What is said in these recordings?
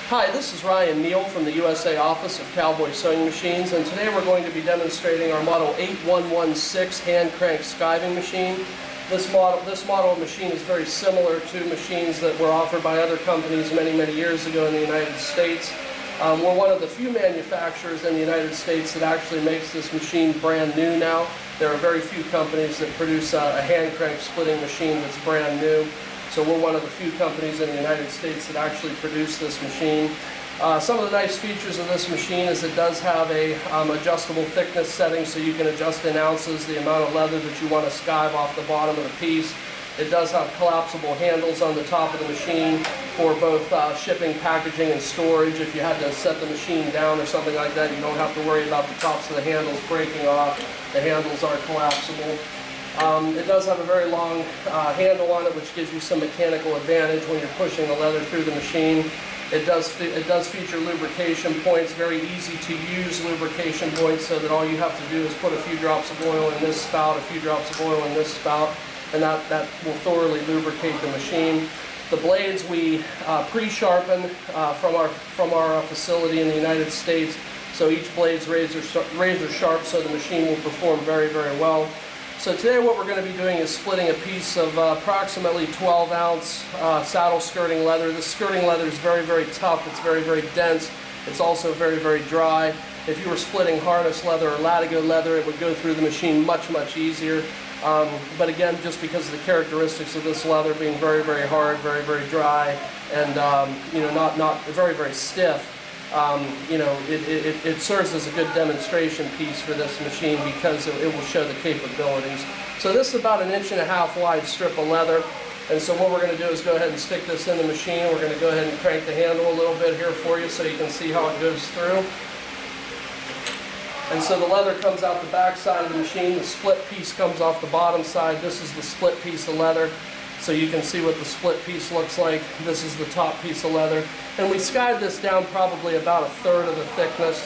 Hi, this is Ryan Neal from the USA office of Cowboy Sewing Machines, and today we're going to be demonstrating our model 8116 hand crank skiving machine. This model of machine is very similar to machines that were offered by other companies many years ago in the United States. We're one of the few manufacturers in the United States that actually makes this machine brand new now. There are very few companies that produce a hand crank splitting machine that's brand new. So we're one of the few companies in the United States that actually produce this machine. Some of the nice features of this machine is it does have a adjustable thickness setting, so you can adjust in ounces the amount of leather that you want to skive off the bottom of the piece. It does have collapsible handles on the top of the machine for both shipping, packaging, and storage. If you had to set the machine down or something like that, you don't have to worry about the tops of the handles breaking off. The handles are collapsible. It does have a very long handle on it, which gives you some mechanical advantage when you're pushing the leather through the machine. It does feature lubrication points, very easy to use lubrication points, so that all you have to do is put a few drops of oil in this spout, a few drops of oil in this spout, and that will thoroughly lubricate the machine. The blades we pre-sharpen from our facility in the United States, so each blade's razor sharp, so the machine will perform very well. So today what we're going to be doing is splitting a piece of approximately 12-ounce saddle skirting leather. This skirting leather is very tough, it's very dense, it's also very dry. If you were splitting harness leather or latigo leather, it would go through the machine much easier. But again, just because of the characteristics of this leather being very hard, very dry, and not very stiff, it serves as a good demonstration piece for this machine because it will show the capabilities. So this is about 1.5 inch wide strip of leather, and so what we're going to do is go ahead and stick this in the machine. We're going to go ahead and crank the handle a little bit here for you so you can see how it goes through. And so the leather comes out the back side of the machine, the split piece comes off the bottom side. This is the split piece of leather. So you can see what the split piece looks like. This is the top piece of leather. And we skive this down probably about 1/3 of the thickness,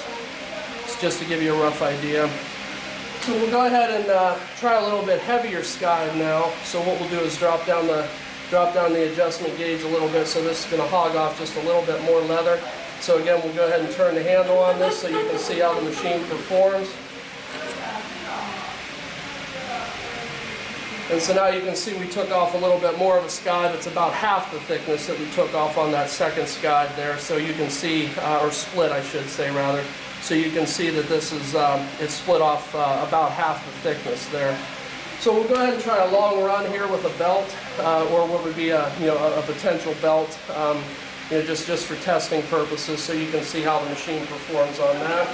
just to give you a rough idea. So we'll go ahead and try a little bit heavier skive now. So what we'll do is drop down the adjustment gauge a little bit, so this is going to hog off just a little bit more leather. So again, we'll go ahead and turn the handle on this so you can see how the machine performs. And so now you can see we took off a little bit more of a skive. It's about half the thickness that we took off on that second skive there. So you can see, or split I should say rather. So you can see that this is, it's split off about half the thickness there. So we'll go ahead and try a long run here with a belt, or what would be a potential belt, just for testing purposes, so you can see how the machine performs on that.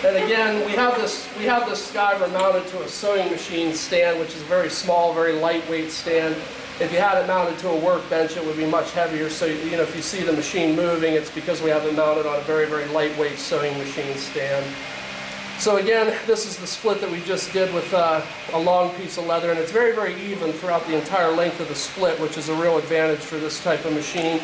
And again, we have this skiver mounted to a sewing machine stand, which is a very small, very lightweight stand. If you had it mounted to a workbench, it would be much heavier. So if you see the machine moving, it's because we have it mounted on a very lightweight sewing machine stand. So again, this is the split that we just did with a long piece of leather, and it's very even throughout the entire length of the split, which is a real advantage for this type of machine.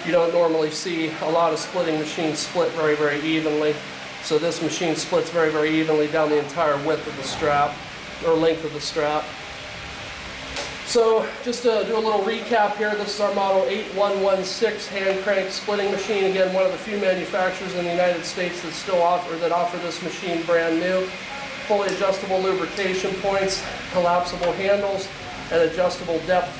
You don't normally see a lot of splitting machines split very evenly. So this machine splits very evenly down the entire width of the strap, or length of the strap. So just to do a little recap here, this is our model 8116 hand crank splitting machine. Again, one of the few manufacturers in the United States that still offer this machine brand new. Fully adjustable lubrication points, collapsible handles, and adjustable depth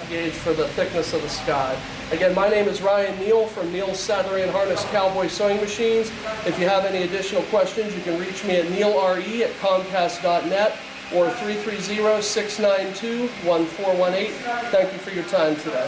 gauge for the thickness of the skive. Again, my name is Ryan Neal from Neal Sathary and Harness Cowboy Sewing Machines. If you have any additional questions, you can reach me at neilre@comcast.net or 330-692-1418. Thank you for your time today.